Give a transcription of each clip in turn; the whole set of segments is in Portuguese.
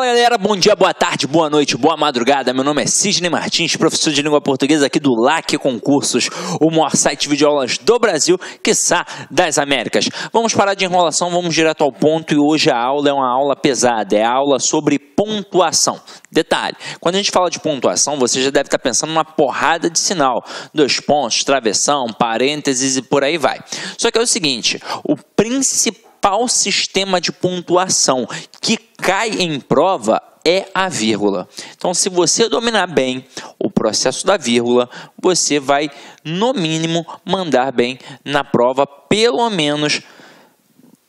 Fala galera, bom dia, boa tarde, boa noite, boa madrugada. Meu nome é Sidney Martins, professor de língua portuguesa aqui do LAC Concursos, o maior site de videoaulas do Brasil, quiçá das Américas. Vamos parar de enrolação, vamos direto ao ponto e hoje a aula é uma aula pesada, é a aula sobre pontuação. Detalhe, quando a gente fala de pontuação, você já deve estar pensando numa porrada de sinal, 2 pontos, travessão, parênteses e por aí vai. Só que é o seguinte, o principal sistema de pontuação que cai em prova é a vírgula. Então, se você dominar bem o processo da vírgula, você vai, no mínimo, mandar bem na prova, pelo menos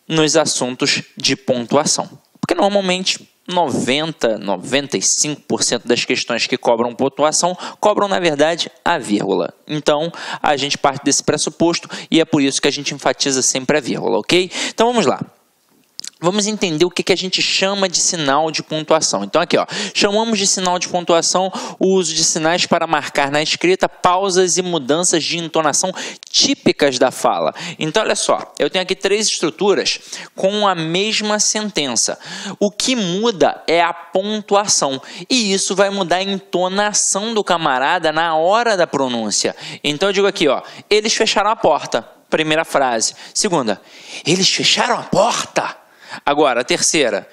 nos assuntos de pontuação. Porque, normalmente, 95% das questões que cobram pontuação cobram, na verdade, a vírgula. Então, a gente parte desse pressuposto e é por isso que a gente enfatiza sempre a vírgula, ok? Então, vamos lá. Vamos entender o que a gente chama de sinal de pontuação. Então, aqui, ó, chamamos de sinal de pontuação o uso de sinais para marcar na escrita pausas e mudanças de entonação típicas da fala. Então, olha só, eu tenho aqui 3 estruturas com a mesma sentença. O que muda é a pontuação, e isso vai mudar a entonação do camarada na hora da pronúncia. Então, eu digo aqui, ó, eles fecharam a porta. Primeira frase. Segunda, eles fecharam a porta. Agora, a terceira,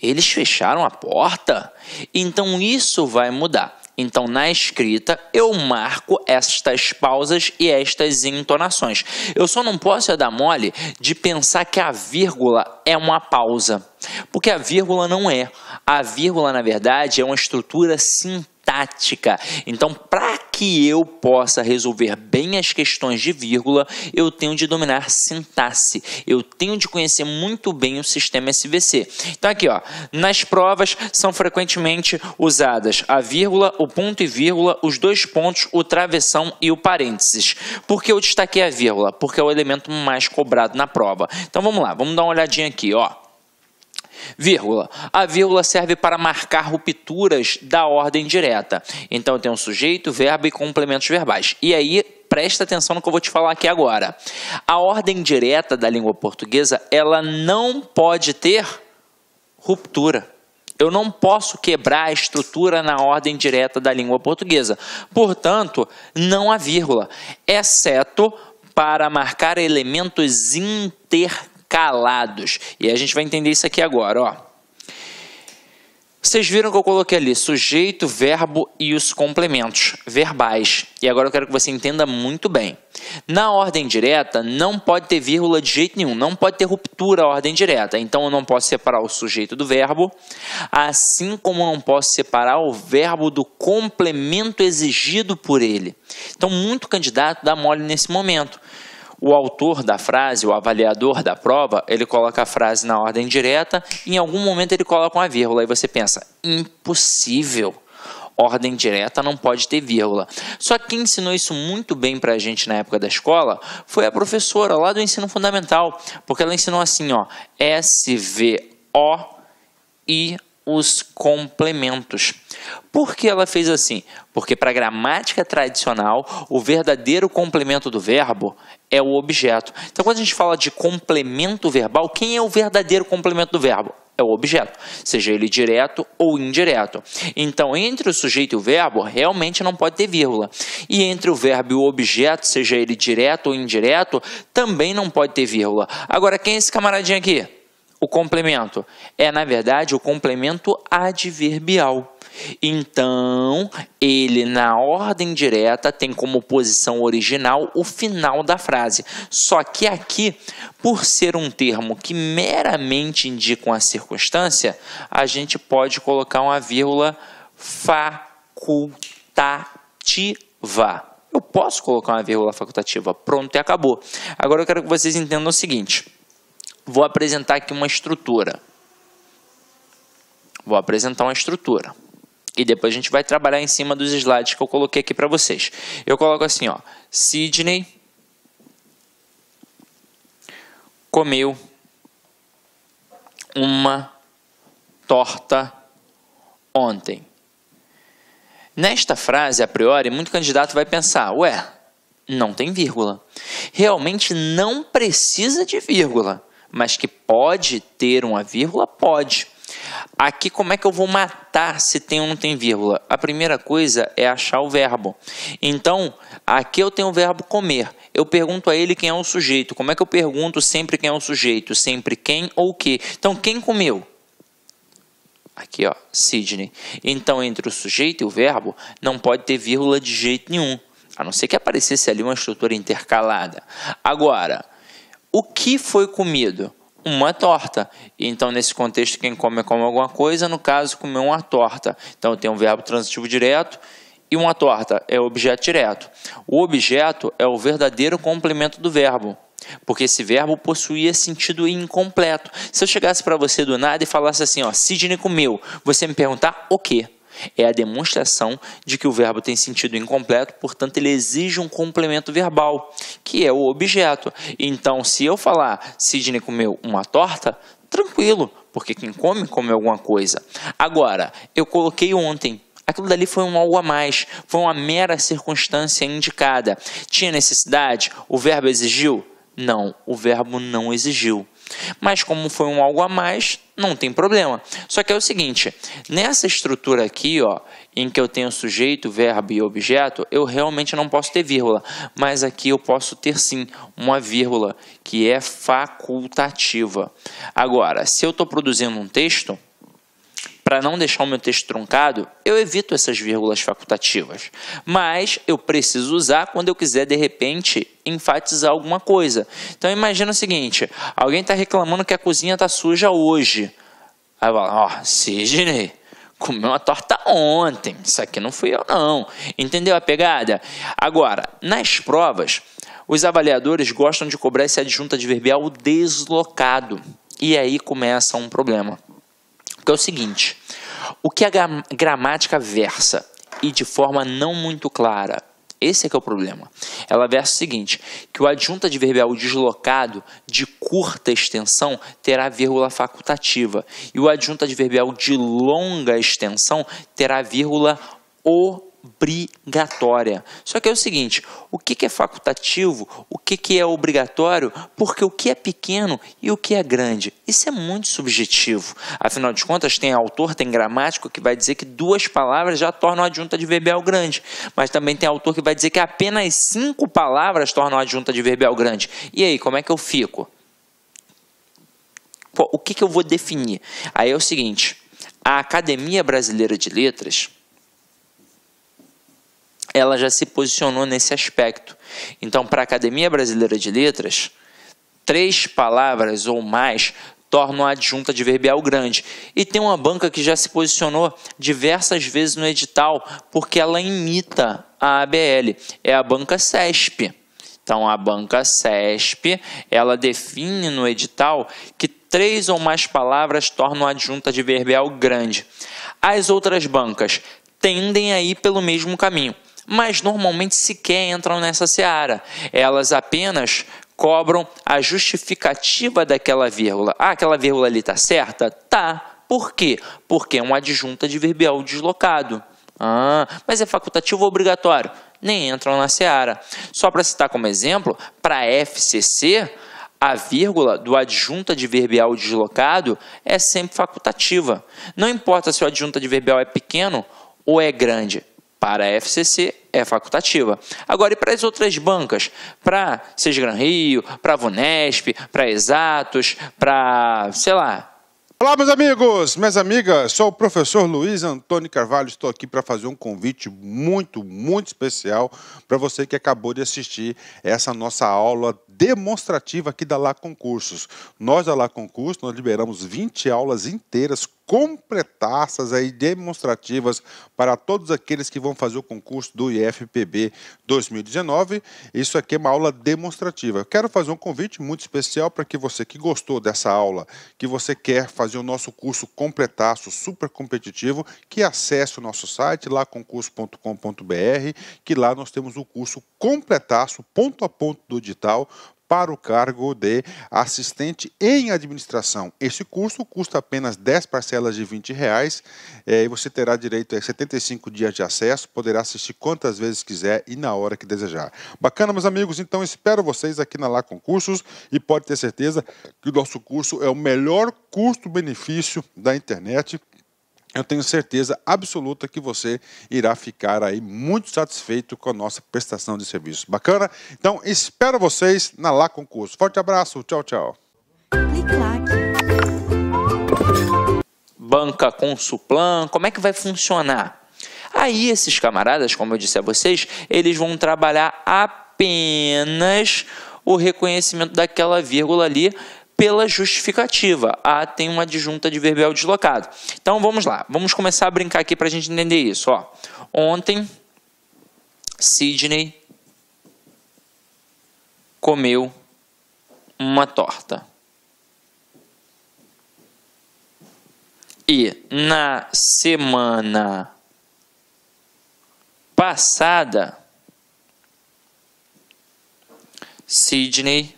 eles fecharam a porta? Então, isso vai mudar. Então, na escrita, eu marco estas pausas e estas entonações. Eu só não posso dar mole de pensar que a vírgula é uma pausa, porque a vírgula não é. A vírgula, na verdade, é uma estrutura sintática. Então, para que eu possa resolver bem as questões de vírgula, eu tenho de dominar sintaxe. Eu tenho de conhecer muito bem o sistema SVC. Então, aqui, ó, nas provas são frequentemente usadas a vírgula, o ponto e vírgula, os 2 pontos, o travessão e o parênteses. Por que eu destaquei a vírgula? Porque é o elemento mais cobrado na prova. Então, vamos lá, vamos dar uma olhadinha aqui, ó. Vírgula. A vírgula serve para marcar rupturas da ordem direta. Então, eu tenho sujeito, verbo e complementos verbais. E aí, presta atenção no que eu vou te falar aqui agora. A ordem direta da língua portuguesa, ela não pode ter ruptura. Eu não posso quebrar a estrutura na ordem direta da língua portuguesa. Portanto, não há vírgula, exceto para marcar elementos intercalados. E a gente vai entender isso aqui agora, ó. Vocês viram que eu coloquei ali sujeito, verbo e os complementos verbais. E agora eu quero que você entenda muito bem. Na ordem direta, não pode ter vírgula de jeito nenhum. Não pode ter ruptura a ordem direta. Então, eu não posso separar o sujeito do verbo, assim como eu não posso separar o verbo do complemento exigido por ele. Então, muito candidato dá mole nesse momento. O autor da frase, o avaliador da prova, ele coloca a frase na ordem direta e em algum momento ele coloca uma vírgula. Aí você pensa, impossível, ordem direta não pode ter vírgula. Só que quem ensinou isso muito bem pra gente na época da escola foi a professora lá do ensino fundamental, porque ela ensinou assim, ó, SVO e os complementos. Por que ela fez assim? Porque para a gramática tradicional, o verdadeiro complemento do verbo é o objeto. Então, quando a gente fala de complemento verbal, quem é o verdadeiro complemento do verbo? É o objeto, seja ele direto ou indireto. Então, entre o sujeito e o verbo, realmente não pode ter vírgula. E entre o verbo e o objeto, seja ele direto ou indireto, também não pode ter vírgula. Agora, quem é esse camaradinho aqui? O complemento é, na verdade, o complemento adverbial. Então, ele na ordem direta tem como posição original o final da frase. Só que aqui, por ser um termo que meramente indica uma circunstância, a gente pode colocar uma vírgula facultativa. Eu posso colocar uma vírgula facultativa. Pronto, e acabou. Agora eu quero que vocês entendam o seguinte. Vou apresentar aqui uma estrutura. Vou apresentar uma estrutura. E depois a gente vai trabalhar em cima dos slides que eu coloquei aqui para vocês. Eu coloco assim, ó. Sidney comeu uma torta ontem. Nesta frase, a priori, muito candidato vai pensar, ué, não tem vírgula. Realmente não precisa de vírgula. Mas que pode ter uma vírgula? Pode. Aqui, como é que eu vou matar se tem ou não tem vírgula? A primeira coisa é achar o verbo. Então, aqui eu tenho o verbo comer. Eu pergunto a ele quem é o sujeito. Como é que eu pergunto sempre quem é o sujeito? Sempre quem ou o que? Então, quem comeu? Aqui, ó, Sidney. Então, entre o sujeito e o verbo, não pode ter vírgula de jeito nenhum. A não ser que aparecesse ali uma estrutura intercalada. Agora, o que foi comido? Uma torta. Então, nesse contexto, quem come alguma coisa, no caso, comeu uma torta. Então, eu tenho um verbo transitivo direto e uma torta é o objeto direto. O objeto é o verdadeiro complemento do verbo, porque esse verbo possuía sentido incompleto. Se eu chegasse para você do nada e falasse assim, ó, Sidney comeu, você me perguntar o quê? É a demonstração de que o verbo tem sentido incompleto, portanto, ele exige um complemento verbal, que é o objeto. Então, se eu falar Sidney comeu uma torta, tranquilo, porque quem come, come alguma coisa. Agora, eu coloquei ontem. Aquilo dali foi um algo a mais, foi uma mera circunstância indicada. Tinha necessidade? O verbo exigiu? Não, o verbo não exigiu. Mas como foi um algo a mais, não tem problema. Só que é o seguinte, nessa estrutura aqui, ó, em que eu tenho sujeito, verbo e objeto, eu realmente não posso ter vírgula. Mas aqui eu posso ter sim uma vírgula, que é facultativa. Agora, se eu estou produzindo um texto, para não deixar o meu texto truncado, eu evito essas vírgulas facultativas. Mas eu preciso usar quando eu quiser, de repente, enfatizar alguma coisa. Então, imagina o seguinte, alguém está reclamando que a cozinha está suja hoje. Aí vai lá, ó, Sidney, comeu uma torta ontem. Isso aqui não fui eu, não. Entendeu a pegada? Agora, nas provas, os avaliadores gostam de cobrar esse adjunto adverbial deslocado. E aí começa um problema. Que é o seguinte, o que a gramática versa e de forma não muito clara, esse é que é o problema. Ela versa o seguinte, que o adjunto adverbial deslocado de curta extensão terá vírgula facultativa e o adjunto adverbial de longa extensão terá vírgula obrigatória. Só que é o seguinte, o que é facultativo, o que é obrigatório, porque o que é pequeno e o que é grande, isso é muito subjetivo. Afinal de contas, tem autor, tem gramático que vai dizer que 2 palavras já tornam a adjunta adverbial grande, mas também tem autor que vai dizer que apenas 5 palavras tornam a adjunta adverbial grande. E aí, como é que eu fico? Pô, o que eu vou definir? Aí é o seguinte, a Academia Brasileira de Letras, ela já se posicionou nesse aspecto. Então, para a Academia Brasileira de Letras, 3 palavras ou mais tornam a adjunta adverbial grande. E tem uma banca que já se posicionou diversas vezes no edital, porque ela imita a ABL. É a banca CESP. Então, a banca CESP, ela define no edital que 3 ou mais palavras tornam a adjunta adverbial grande. As outras bancas tendem a ir pelo mesmo caminho, mas normalmente sequer entram nessa seara. Elas apenas cobram a justificativa daquela vírgula. Ah, aquela vírgula ali está certa? Tá. Por quê? Porque é um adjunto adverbial deslocado. Ah, mas é facultativo ou obrigatório? Nem entram na seara. Só para citar como exemplo, para a FCC, a vírgula do adjunto adverbial deslocado é sempre facultativa. Não importa se o adjunto adverbial é pequeno ou é grande. Para a FCC é facultativa. Agora, e para as outras bancas? Para Sesgran Rio, para a Vunesp, para Exatos, para, sei lá. Olá, meus amigos, minhas amigas, sou o professor Luiz Antônio Carvalho, estou aqui para fazer um convite muito especial para você que acabou de assistir essa nossa aula demonstrativa aqui da Lá Concursos. Nós da Lá Concursos, nós liberamos 20 aulas inteiras, completaças aí, demonstrativas para todos aqueles que vão fazer o concurso do IFPB 2019. Isso aqui é uma aula demonstrativa. Eu quero fazer um convite muito especial para que você que gostou dessa aula, que você quer fazer o nosso curso completaço, super competitivo, que acesse o nosso site, laconcurso.com.br, que lá nós temos o curso completaço, ponto a ponto do edital, para o cargo de assistente em administração. Esse curso custa apenas 10 parcelas de R$20 e você terá direito a 75 dias de acesso, poderá assistir quantas vezes quiser e na hora que desejar. Bacana, meus amigos? Então espero vocês aqui na Lá Concursos e pode ter certeza que o nosso curso é o melhor custo-benefício da internet. Eu tenho certeza absoluta que você irá ficar aí muito satisfeito com a nossa prestação de serviço. Bacana? Então, espero vocês na Lá Concurso. Forte abraço, tchau, tchau. Banca Consuplan, como é que vai funcionar? Aí esses camaradas, como eu disse a vocês, eles vão trabalhar apenas o reconhecimento daquela vírgula ali pela justificativa. Tem uma adjunta adverbial deslocado. Então vamos lá, vamos começar a brincar aqui para a gente entender isso. Ontem, Sidney comeu uma torta. E na semana passada, Sidney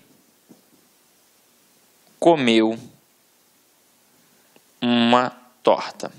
comeu uma torta.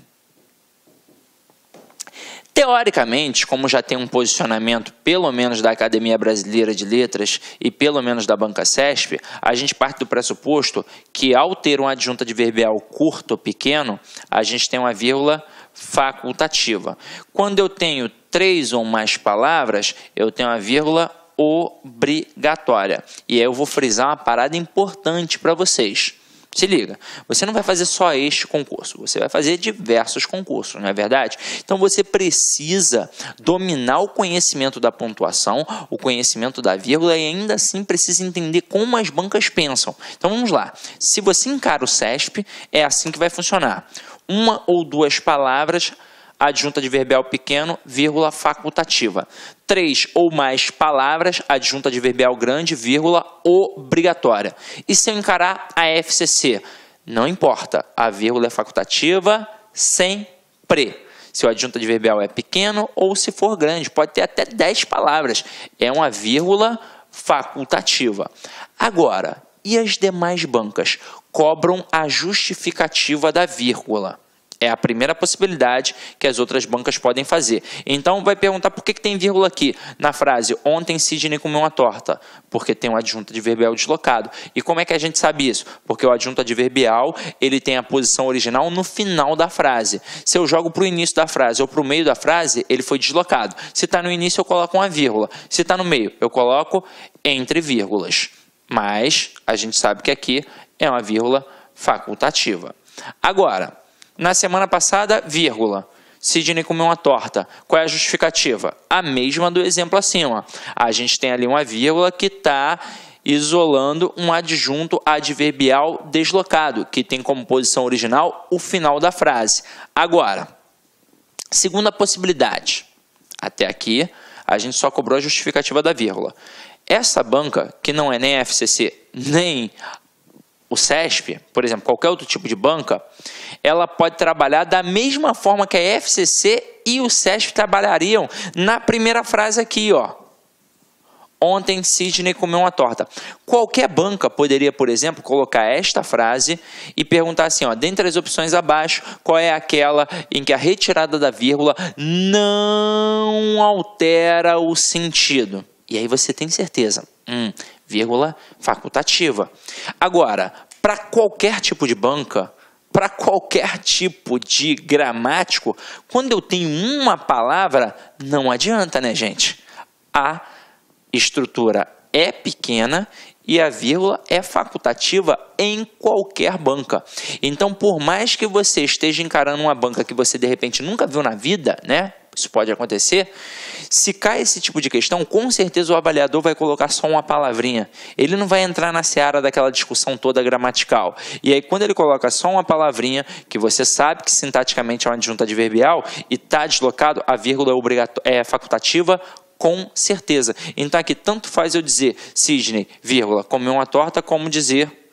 Teoricamente, como já tem um posicionamento, pelo menos da Academia Brasileira de Letras e pelo menos da Banca CESP, a gente parte do pressuposto que ao ter uma adjunta adverbial curto ou pequeno, a gente tem uma vírgula facultativa. Quando eu tenho 3 ou mais palavras, eu tenho uma vírgula obrigatória. E aí eu vou frisar uma parada importante para vocês. Se liga, você não vai fazer só este concurso, você vai fazer diversos concursos, não é verdade? Então você precisa dominar o conhecimento da pontuação, o conhecimento da vírgula e ainda assim precisa entender como as bancas pensam. Então vamos lá, se você encara o CESP, é assim que vai funcionar. 1 ou 2 palavras, adjunta adverbial pequeno, vírgula facultativa. 3 ou mais palavras, adjunta adverbial grande, vírgula obrigatória. E se eu encarar a FCC? Não importa, a vírgula é facultativa sempre. Se o adjunta adverbial é pequeno ou se for grande, pode ter até 10 palavras. É uma vírgula facultativa. Agora, e as demais bancas? Cobram a justificativa da vírgula. É a primeira possibilidade que as outras bancas podem fazer. Então, vai perguntar por que tem vírgula aqui na frase ontem Sidney comeu uma torta. Porque tem um adjunto adverbial deslocado. E como é que a gente sabe isso? Porque o adjunto adverbial ele tem a posição original no final da frase. Se eu jogo para o início da frase ou para o meio da frase, ele foi deslocado. Se está no início, eu coloco uma vírgula. Se está no meio, eu coloco entre vírgulas. Mas a gente sabe que aqui é uma vírgula facultativa. Agora, na semana passada, vírgula, Sidney comeu uma torta. Qual é a justificativa? A mesma do exemplo acima. A gente tem ali uma vírgula que está isolando um adjunto adverbial deslocado, que tem como posição original o final da frase. Agora, segunda possibilidade. Até aqui, a gente só cobrou a justificativa da vírgula. Essa banca, que não é nem a FCC, nem o CESP, por exemplo, qualquer outro tipo de banca, ela pode trabalhar da mesma forma que a FCC e o CESP trabalhariam na primeira frase aqui, Ontem Sidney comeu uma torta. Qualquer banca poderia, por exemplo, colocar esta frase e perguntar assim, dentre as opções abaixo, qual é aquela em que a retirada da vírgula não altera o sentido? E aí você tem certeza. Vírgula facultativa. Agora, para qualquer tipo de banca, para qualquer tipo de gramático, quando eu tenho uma palavra, não adianta, né, gente? A estrutura é pequena e a vírgula é facultativa em qualquer banca. Então, por mais que você esteja encarando uma banca que você, de repente, nunca viu na vida, né? Isso pode acontecer. Se cai esse tipo de questão, com certeza o avaliador vai colocar só uma palavrinha. Ele não vai entrar na seara daquela discussão toda gramatical. E aí, quando ele coloca só uma palavrinha, que você sabe que sintaticamente é uma adjunta adverbial e está deslocado, a vírgula é facultativa, com certeza. Então, aqui tanto faz eu dizer Sidney, vírgula, comeu uma torta, como dizer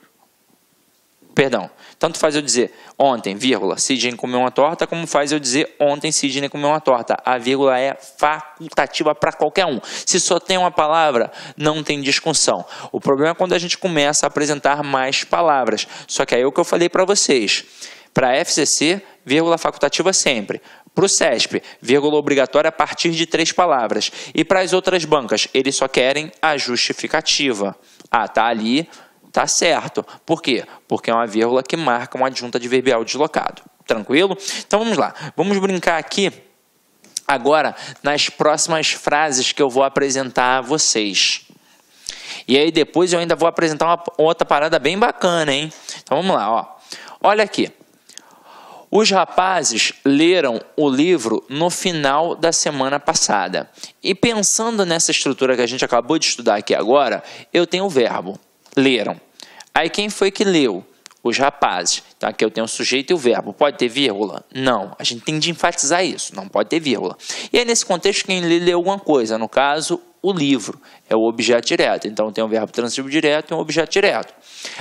Perdão, tanto faz eu dizer ontem, vírgula, Sidney comeu uma torta, como faz eu dizer ontem Sidney comeu uma torta. A vírgula é facultativa para qualquer um. Se só tem uma palavra, não tem discussão. O problema é quando a gente começa a apresentar mais palavras. Só que aí é o que eu falei para vocês. Para a FCC, vírgula facultativa sempre. Para o CESP, vírgula obrigatória a partir de 3 palavras. E para as outras bancas, eles só querem a justificativa. Ah, tá ali... Tá certo. Por quê? Porque é uma vírgula que marca uma adjunta adverbial deslocado. Tranquilo? Então vamos lá. Vamos brincar aqui agora nas próximas frases que eu vou apresentar a vocês. E aí depois eu ainda vou apresentar uma outra parada bem bacana, hein? Então vamos lá, ó. Olha aqui. Os rapazes leram o livro no final da semana passada. E pensando nessa estrutura que a gente acabou de estudar aqui agora, eu tenho o verbo. Leram. Aí quem foi que leu? Os rapazes. Então aqui eu tenho o sujeito e o verbo. Pode ter vírgula? Não. A gente tem de enfatizar isso. Não pode ter vírgula. E aí nesse contexto quem leu alguma coisa? No caso, o livro. É o objeto direto. Então tem um verbo transitivo direto e um objeto direto.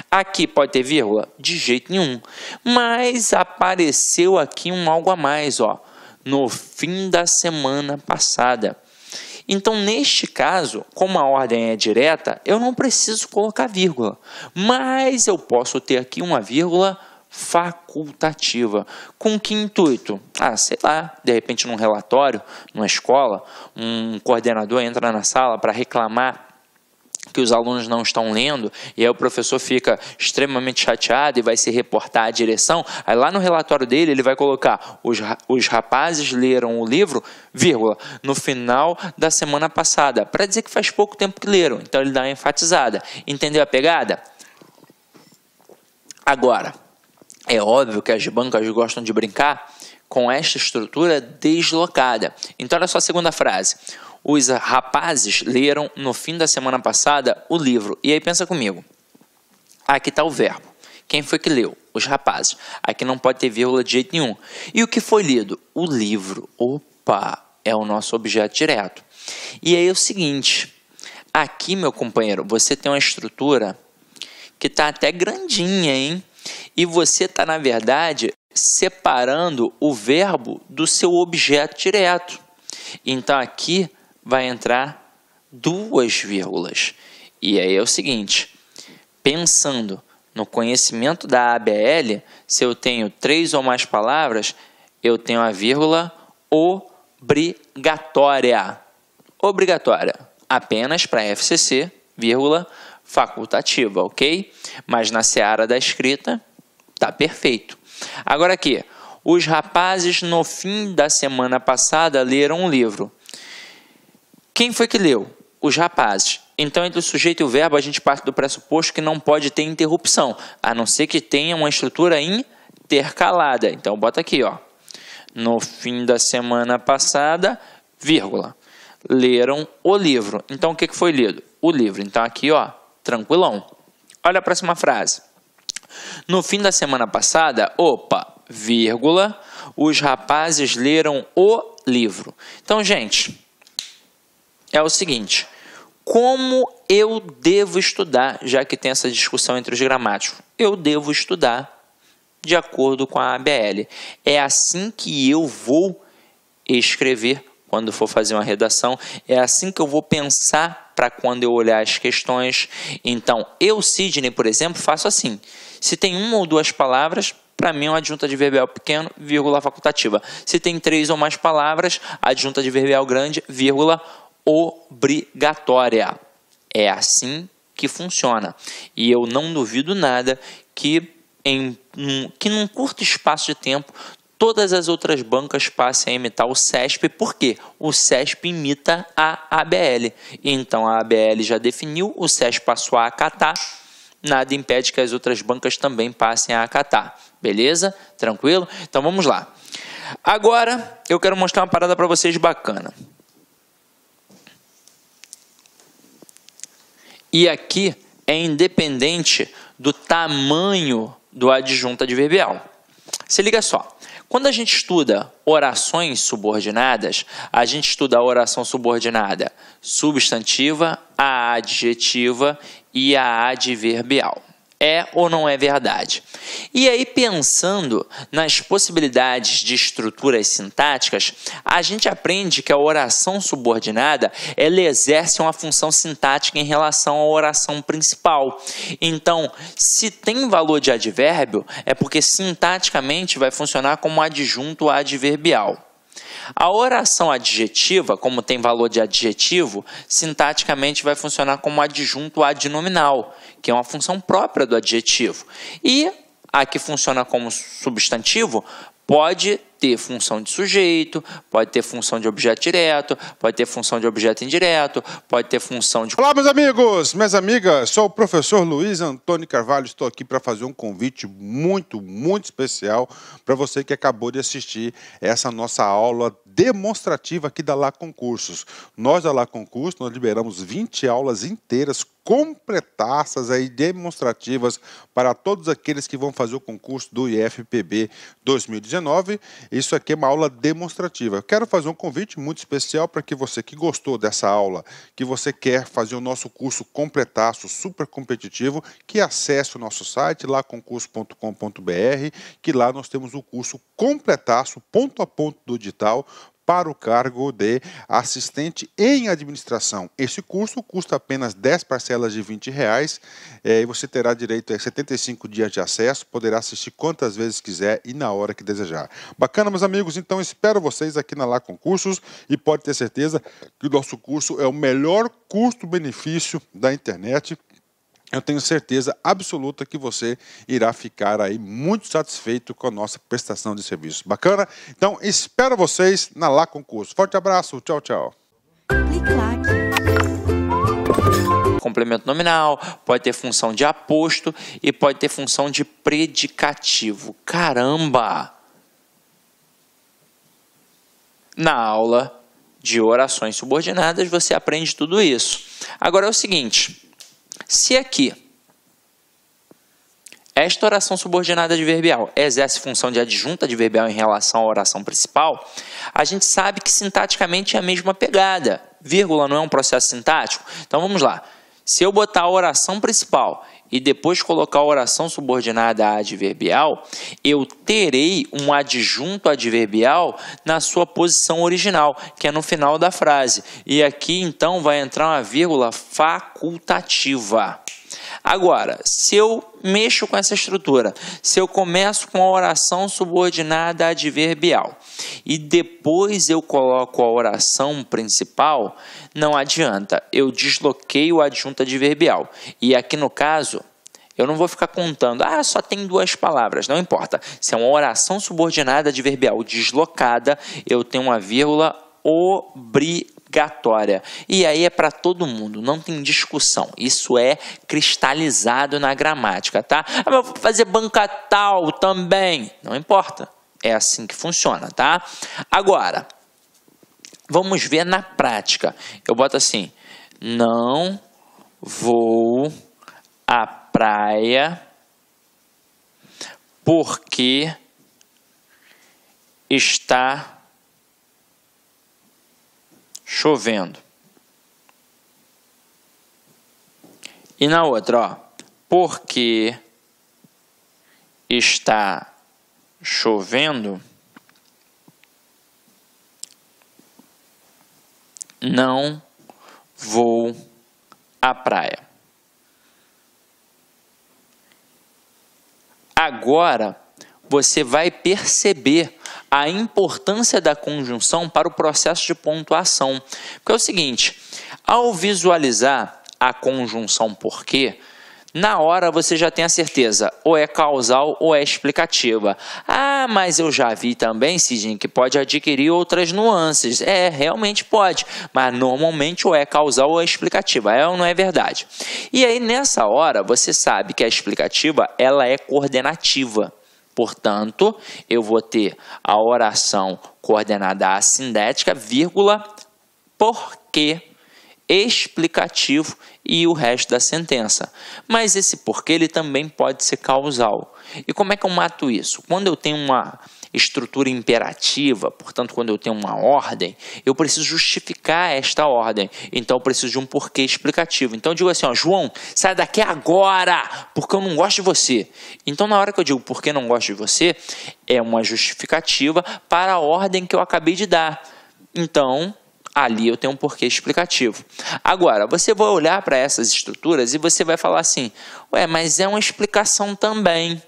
Aqui pode ter vírgula? De jeito nenhum. Mas apareceu aqui um algo a mais, ó. No fim da semana passada. Então, neste caso, como a ordem é direta, eu não preciso colocar vírgula. Mas eu posso ter aqui uma vírgula facultativa. Com que intuito? Ah, sei lá, de repente num relatório, numa escola, um coordenador entra na sala para reclamar que os alunos não estão lendo, e aí o professor fica extremamente chateado e vai se reportar à direção. Aí lá no relatório dele ele vai colocar os rapazes leram o livro, vírgula, no final da semana passada, para dizer que faz pouco tempo que leram. Então ele dá uma enfatizada. Entendeu a pegada? Agora, é óbvio que as bancas gostam de brincar com esta estrutura deslocada. Então olha só a segunda frase. Os rapazes leram no fim da semana passada o livro. E aí pensa comigo. Aqui está o verbo. Quem foi que leu? Os rapazes. Aqui não pode ter vírgula de jeito nenhum. E o que foi lido? O livro. Opa, é o nosso objeto direto. E aí é o seguinte. Aqui, meu companheiro, você tem uma estrutura que está até grandinha, hein? E você está, na verdade, separando o verbo do seu objeto direto. Então aqui vai entrar 2 vírgulas. E aí é o seguinte, pensando no conhecimento da ABL, se eu tenho 3 ou mais palavras, eu tenho a vírgula obrigatória. Obrigatória, apenas para FCC, vírgula, facultativa, ok? Mas na seara da escrita, tá perfeito. Agora aqui, os rapazes no fim da semana passada leram um livro. Quem foi que leu? Os rapazes. Então, entre o sujeito e o verbo, a gente parte do pressuposto que não pode ter interrupção, a não ser que tenha uma estrutura intercalada. Então, bota aqui, ó. No fim da semana passada, vírgula, leram o livro. Então, o que foi lido? O livro. Então, aqui, ó, tranquilão. Olha a próxima frase. No fim da semana passada, opa, vírgula, os rapazes leram o livro. Então, gente, é o seguinte, como eu devo estudar, já que tem essa discussão entre os gramáticos? Eu devo estudar de acordo com a ABL. É assim que eu vou escrever quando for fazer uma redação, é assim que eu vou pensar para quando eu olhar as questões. Então, eu, Sidney, por exemplo, faço assim. Se tem 1 ou 2 palavras, para mim é uma adjunta adverbial pequeno, vírgula facultativa. Se tem 3 ou mais palavras, adjunta adverbial grande, vírgula obrigatória. É assim que funciona. E eu não duvido nada que num curto espaço de tempo todas as outras bancas passem a imitar o CESP. Por quê? O CESP imita a ABL. Então a ABL já definiu, o CESP passou a acatar. Nada impede que as outras bancas também passem a acatar. Beleza? Tranquilo? Então vamos lá. Agora eu quero mostrar uma parada para vocês bacana. E aqui é independente do tamanho do adjunto adverbial. Se liga só. Quando a gente estuda orações subordinadas, a gente estuda a oração subordinada substantiva, a adjetiva e a adverbial. É ou não é verdade? E aí, pensando nas possibilidades de estruturas sintáticas, a gente aprende que a oração subordinada ela exerce uma função sintática em relação à oração principal. Então, se tem valor de advérbio, é porque sintaticamente vai funcionar como adjunto adverbial. A oração adjetiva, como tem valor de adjetivo, sintaticamente vai funcionar como adjunto adnominal, que é uma função própria do adjetivo. E a que funciona como substantivo pode ter função de sujeito, pode ter função de objeto direto, pode ter função de objeto indireto, pode ter função de... Olá, meus amigos, minhas amigas, sou o professor Luiz Antônio Carvalho, estou aqui para fazer um convite muito especial para você que acabou de assistir essa nossa aula demonstrativa aqui da Lá Concursos. Nós da Lá Concursos, nós liberamos 20 aulas inteiras completaças aí, demonstrativas para todos aqueles que vão fazer o concurso do IFPB 2019. Isso aqui é uma aula demonstrativa. Eu quero fazer um convite muito especial para que você que gostou dessa aula, que você quer fazer o nosso curso completaço, super competitivo, que acesse o nosso site, laconcurso.com.br, que lá nós temos o curso completaço, ponto a ponto do digital, para o cargo de assistente em administração. Esse curso custa apenas 10 parcelas de R$20 e você terá direito a 75 dias de acesso, poderá assistir quantas vezes quiser e na hora que desejar. Bacana, meus amigos? Então espero vocês aqui na Lá Concursos e pode ter certeza que o nosso curso é o melhor custo-benefício da internet. Eu tenho certeza absoluta que você irá ficar aí muito satisfeito com a nossa prestação de serviço. Bacana? Então, espero vocês na Lá Concurso. Forte abraço, tchau, tchau. Complemento nominal, pode ter função de aposto e pode ter função de predicativo. Caramba! Na aula de orações subordinadas você aprende tudo isso. Agora é o seguinte... Se aqui, esta oração subordinada adverbial exerce função de adjunto adverbial em relação à oração principal, a gente sabe que sintaticamente é a mesma pegada. Vírgula não é um processo sintático? Então vamos lá. Se eu botar a oração principal e depois colocar a oração subordinada adverbial, eu terei um adjunto adverbial na sua posição original, que é no final da frase. E aqui, então, vai entrar uma vírgula facultativa. Agora, se eu mexo com essa estrutura, se eu começo com a oração subordinada adverbial e depois eu coloco a oração principal, não adianta, eu desloquei o adjunto adverbial. E aqui no caso, eu não vou ficar contando, só tem 2 palavras, não importa. Se é uma oração subordinada adverbial deslocada, eu tenho uma vírgula obrigatória. E aí é para todo mundo, não tem discussão. Isso é cristalizado na gramática, tá? Mas eu vou fazer banca tal também. Não importa. É assim que funciona, tá? Agora, vamos ver na prática. Eu boto assim, não vou à praia porque está chovendo. E na outra, porque está chovendo, não vou à praia. Agora, você vai perceber a importância da conjunção para o processo de pontuação. Porque é o seguinte, ao visualizar a conjunção porque, na hora você já tem a certeza, ou é causal ou é explicativa. Mas eu já vi também, Sidney, que pode adquirir outras nuances. Realmente pode, mas normalmente ou é causal ou é explicativa. É ou não é verdade? E aí, nessa hora, você sabe que a explicativa, ela é coordenativa. Portanto, eu vou ter a oração coordenada assindética, vírgula, porque, explicativo e o resto da sentença. Mas esse porque ele também pode ser causal. E como é que eu mato isso? Quando eu tenho uma estrutura imperativa, portanto, quando eu tenho uma ordem, eu preciso justificar esta ordem. Então, eu preciso de um porquê explicativo. Então, eu digo assim, ó, João, sai daqui agora, porque eu não gosto de você. Então, na hora que eu digo porque não gosto de você, é uma justificativa para a ordem que eu acabei de dar. Então, ali eu tenho um porquê explicativo. Agora, você vai olhar para essas estruturas e você vai falar assim, ué, mas é uma explicação também.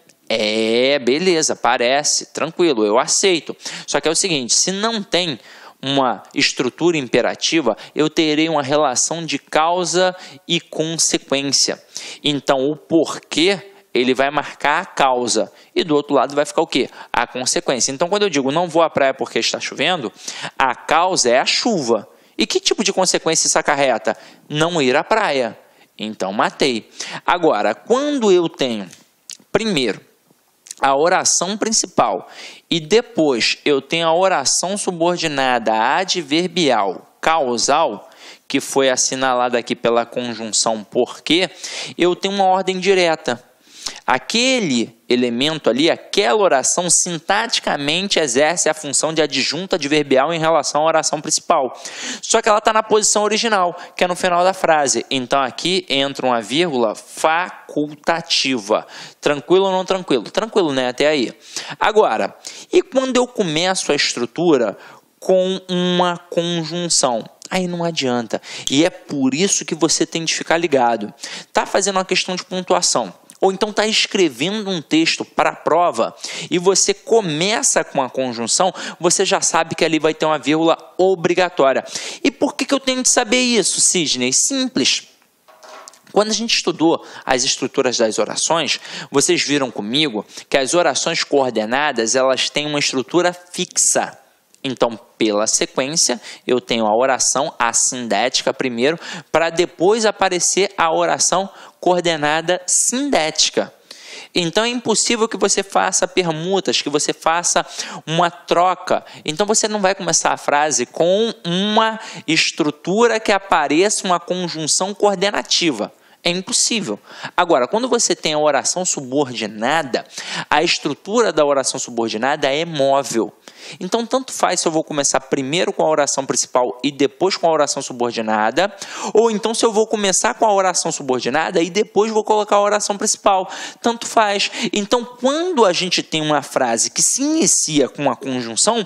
Beleza, parece, tranquilo, eu aceito. Só que é o seguinte, se não tem uma estrutura imperativa, eu terei uma relação de causa e consequência. Então, o porquê, ele vai marcar a causa. E do outro lado vai ficar o quê? A consequência. Então, quando eu digo não vou à praia porque está chovendo, a causa é a chuva. E que tipo de consequência isso acarreta? Não ir à praia. Então, matei. Agora, quando eu tenho, primeiro, a oração principal e depois eu tenho a oração subordinada adverbial causal, que foi assinalada aqui pela conjunção porque, eu tenho uma ordem direta. Aquele elemento ali, aquela oração, sintaticamente exerce a função de adjunta adverbial em relação à oração principal. Só que ela está na posição original, que é no final da frase. Então, aqui entra uma vírgula facultativa. Tranquilo ou não tranquilo? Tranquilo, né? Até aí. Agora, e quando eu começo a estrutura com uma conjunção? Aí não adianta. E é por isso que você tem de ficar ligado. Está fazendo uma questão de pontuação. Ou então está escrevendo um texto para a prova e você começa com a conjunção, você já sabe que ali vai ter uma vírgula obrigatória. E por que eu tenho de saber isso, Sidney? Simples. Quando a gente estudou as estruturas das orações, vocês viram comigo que as orações coordenadas, elas têm uma estrutura fixa. Então, pela sequência, eu tenho a oração assindética primeiro, para depois aparecer a oração coordenada sindética. Então, é impossível que você faça permutas, que você faça uma troca. Então, você não vai começar a frase com uma estrutura que apareça uma conjunção coordenativa. É impossível. Agora, quando você tem a oração subordinada, a estrutura da oração subordinada é móvel. Então, tanto faz se eu vou começar primeiro com a oração principal e depois com a oração subordinada, ou então se eu vou começar com a oração subordinada e depois vou colocar a oração principal. Tanto faz. Então, quando a gente tem uma frase que se inicia com uma conjunção,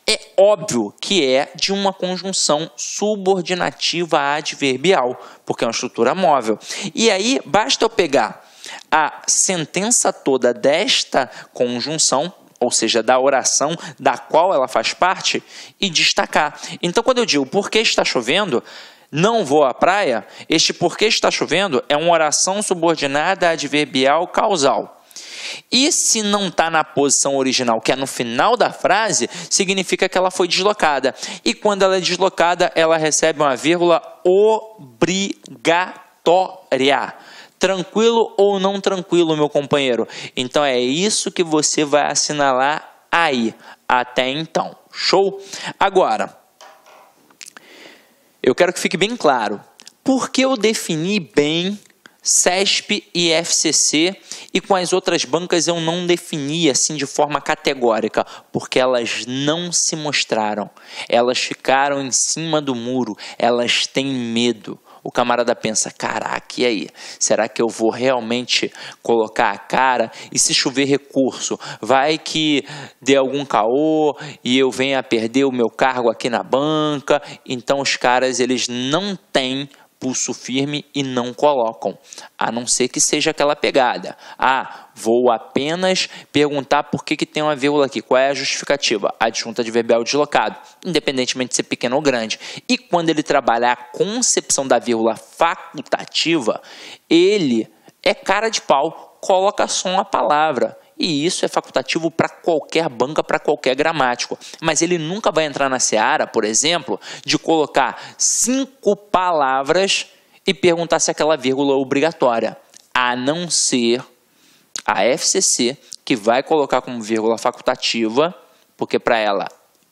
é óbvio que é de uma conjunção subordinativa adverbial, porque é uma estrutura móvel. E aí, basta eu pegar a sentença toda desta conjunção, ou seja, da oração da qual ela faz parte, e destacar. Então, quando eu digo porque está chovendo, não vou à praia, este porque está chovendo é uma oração subordinada adverbial causal. E se não está na posição original, que é no final da frase, significa que ela foi deslocada. E quando ela é deslocada, ela recebe uma vírgula obrigatória. Tranquilo ou não tranquilo, meu companheiro? Então, é isso que você vai assinalar aí, até então. Show? Agora, eu quero que fique bem claro. Por que eu defini bem CESP e FCC e com as outras bancas eu não defini assim de forma categórica? Porque elas não se mostraram. Elas ficaram em cima do muro. Elas têm medo. O camarada pensa, caraca, e aí? Será que eu vou realmente colocar a cara? E se chover recurso, vai que dê algum caô e eu venha a perder o meu cargo aqui na banca? Então os caras, eles não têm pulso firme e não colocam, a não ser que seja aquela pegada. Vou apenas perguntar por que tem uma vírgula aqui, qual é a justificativa? Adjunta adverbial deslocado, independentemente de ser pequeno ou grande. E quando ele trabalhar a concepção da vírgula facultativa, ele é cara de pau, coloca só uma palavra. E isso é facultativo para qualquer banca, para qualquer gramático. Mas ele nunca vai entrar na seara, por exemplo, de colocar 5 palavras e perguntar se aquela vírgula é obrigatória. A não ser a FCC, que vai colocar como vírgula facultativa, porque para ela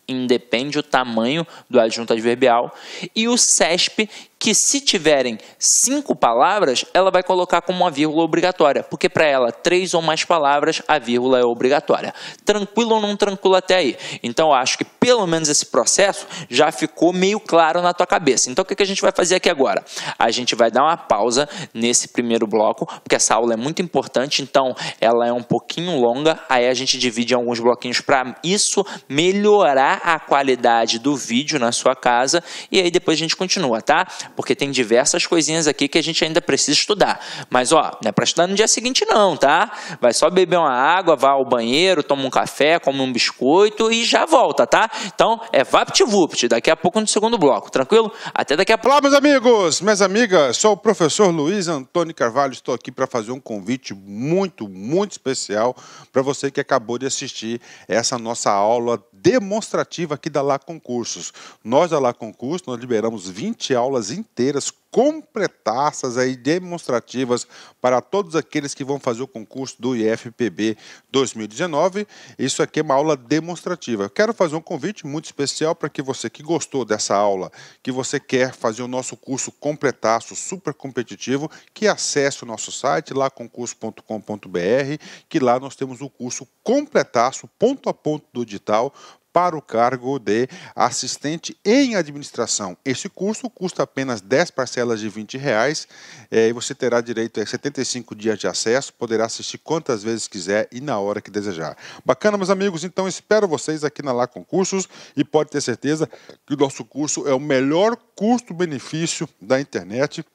independe o tamanho do adjunto adverbial, e o CESP, que se tiverem 5 palavras, ela vai colocar como uma vírgula obrigatória, porque para ela 3 ou mais palavras, a vírgula é obrigatória. Tranquilo ou não tranquilo até aí? Então, eu acho que pelo menos esse processo já ficou meio claro na tua cabeça. Então, o que a gente vai fazer aqui agora? A gente vai dar uma pausa nesse primeiro bloco, porque essa aula é muito importante, então ela é um pouquinho longa, aí a gente divide em alguns bloquinhos para isso melhorar a qualidade do vídeo na sua casa, e aí depois a gente continua, tá? Porque tem diversas coisinhas aqui que a gente ainda precisa estudar. Mas, ó, não é para estudar no dia seguinte não, tá? Vai só beber uma água, vai ao banheiro, toma um café, come um biscoito e já volta, tá? Então, é VaptVupt, daqui a pouco no segundo bloco, tranquilo? Até daqui a pouco. Olá, meus amigos, minhas amigas, sou o professor Luiz Antônio Carvalho, estou aqui para fazer um convite muito especial para você que acabou de assistir essa nossa aula demonstrativa aqui da Lá Concursos. Nós da Lá Concursos, nós liberamos 20 aulas inteiras completaças aí, demonstrativas para todos aqueles que vão fazer o concurso do IFPB 2019. Isso aqui é uma aula demonstrativa. Eu quero fazer um convite muito especial para que você que gostou dessa aula, que você quer fazer o nosso curso completaço, super competitivo, que acesse o nosso site, laconcurso.com.br, que lá nós temos o curso completaço, ponto a ponto do digital, para o cargo de assistente em administração. Esse curso custa apenas 10 parcelas de R$20 e você terá direito a 75 dias de acesso, poderá assistir quantas vezes quiser e na hora que desejar. Bacana, meus amigos? Então espero vocês aqui na Lá Concursos e pode ter certeza que o nosso curso é o melhor custo-benefício da internet.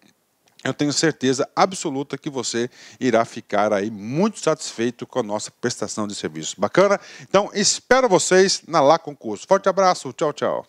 Eu tenho certeza absoluta que você irá ficar aí muito satisfeito com a nossa prestação de serviço. Bacana? Então, espero vocês na Lá Concurso. Forte abraço, tchau, tchau.